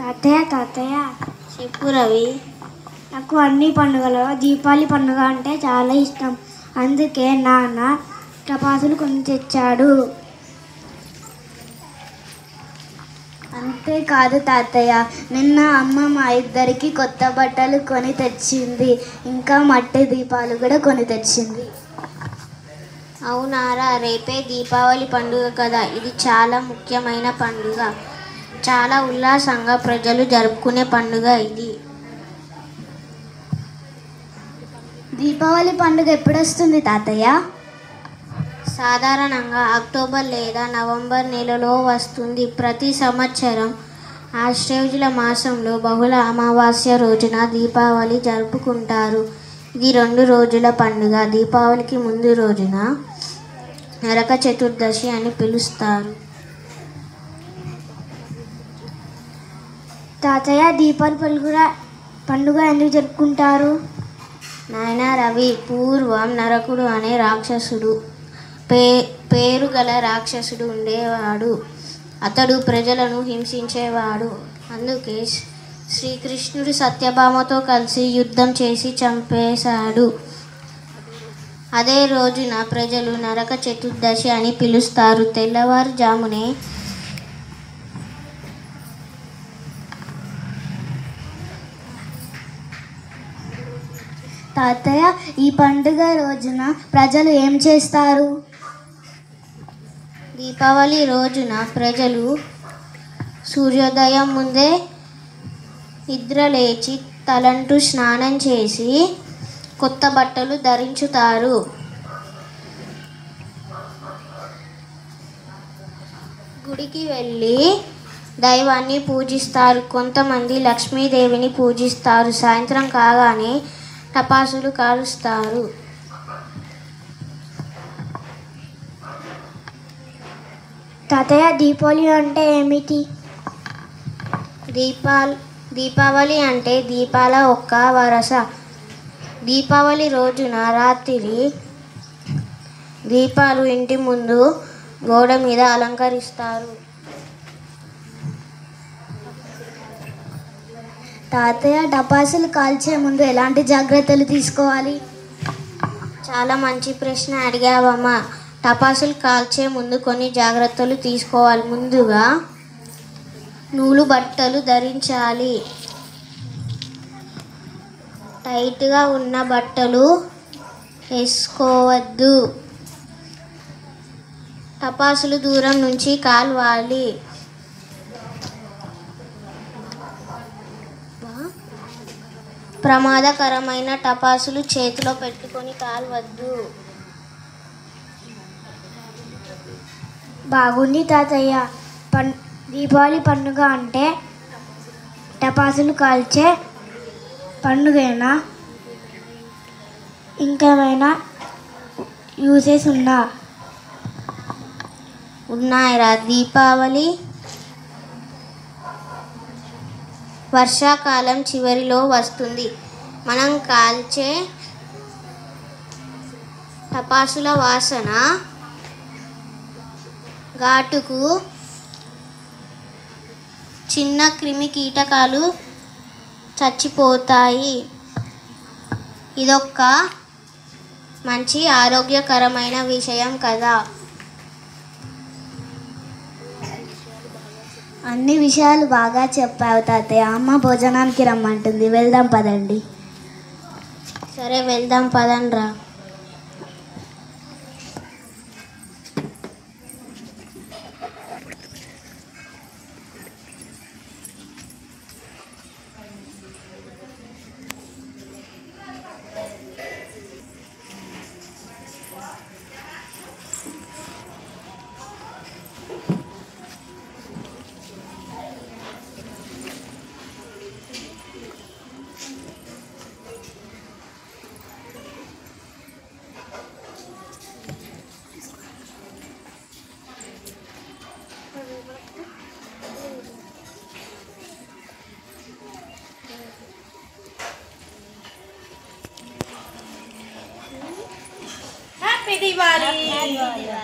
తాతయ్య తాతయ్య చెప్పు రవి. నాకు అన్ని పండుగలలో దీపావళి పండుగ అంటే చాలా ఇష్టం. అందుకే నాన్న టపాసులు కొని తెచ్చాడు. అంతేకాదు తాతయ్య, నిన్న అమ్మ మా ఇద్దరికి కొత్త బట్టలు కొని తెచ్చింది. ఇంకా మట్టి దీపాలు కూడా కొని తెచ్చింది. అవునారా, రేపే దీపావళి పండుగ కదా. ఇది చాలా ముఖ్యమైన పండుగ. చాలా ఉల్లాసంగా ప్రజలు జరుపుకునే పండుగ ఇది. దీపావళి పండుగ ఎప్పుడు వస్తుంది తాతయ్య? సాధారణంగా అక్టోబర్ లేదా నవంబర్ నెలలో వస్తుంది. ప్రతి సంవత్సరం ఆశ్వయుజ మాసంలో బహుళ అమావాస్య రోజున దీపావళి జరుపుకుంటారు. ఇది 2 రోజుల పండుగ. దీపావళికి ముందు రోజున నరక చతుర్దశి అని పిలుస్తారు. తాతయ్య దీపావళి పండుగ ఎందుకు జరుపుకుంటారు? నాయన రవి, పూర్వం నరకుడు అనే రాక్షసుడు, పేరు గల రాక్షసుడు ఉండేవాడు. అతడు ప్రజలను హింసించేవాడు. అందుకే శ్రీకృష్ణుడు సత్యభామతో కలిసి యుద్ధం చేసి చంపేశాడు. అదే రోజున ప్రజలు నరక చతుర్దశి అని పిలుస్తారు. తెల్లవారుజామునే తాతయ్య, ఈ పండుగ రోజున ప్రజలు ఏం చేస్తారు? దీపావళి రోజున ప్రజలు సూర్యోదయం ముందే నిద్రలేచి తలంటూ స్నానం చేసి కొత్త బట్టలు ధరించుతారు. గుడికి వెళ్ళి దైవాన్ని పూజిస్తారు. కొంతమంది లక్ష్మీదేవిని పూజిస్తారు. సాయంత్రం కాగానే టపాసులు కాలుస్తారు. తాతయ్య దీపావళి అంటే ఏమిటి? దీపావళి అంటే దీపాల ఒక్క వరస. దీపావళి రోజున రాత్రి దీపాలు ఇంటి ముందు గోడ మీద అలంకరిస్తారు. తాతయ్య, టపాసులు కాల్చే ముందు ఎలాంటి జాగ్రత్తలు తీసుకోవాలి? చాలా మంచి ప్రశ్న అడిగావమ్మా. టపాసులు కాల్చే ముందు కొన్ని జాగ్రత్తలు తీసుకోవాలి. ముందుగా నూలు బట్టలు ధరించాలి. టైట్గా ఉన్న బట్టలు వేసుకోవద్దు. టపాసులు దూరం నుంచి కాల్వాలి. ప్రమాదకరమైన టపాసులు చేతిలో పెట్టుకొని కాల్వద్దు. బాగుంది తాతయ్య. దీపావళి పండుగ అంటే టపాసులు కాల్చే పండుగేనా? ఇంకేమైనా యూసెస్ ఉన్నాయిరా. దీపావళి వర్షాకాలం చివరిలో వస్తుంది. మనం కాల్చే టపాసుల వాసన ఘాటుకు చిన్న క్రిమి కీటకాలు చచ్చిపోతాయి. ఇదొక్క మంచి ఆరోగ్యకరమైన విషయం కదా. అన్ని విషయాలు బాగా చెప్పావు తాతయ్య. అమ్మ భోజనానికి రమ్మంటుంది, వెళ్దాం పదండి. సరే వెళ్దాం పదండ్రా. Happy Diwali!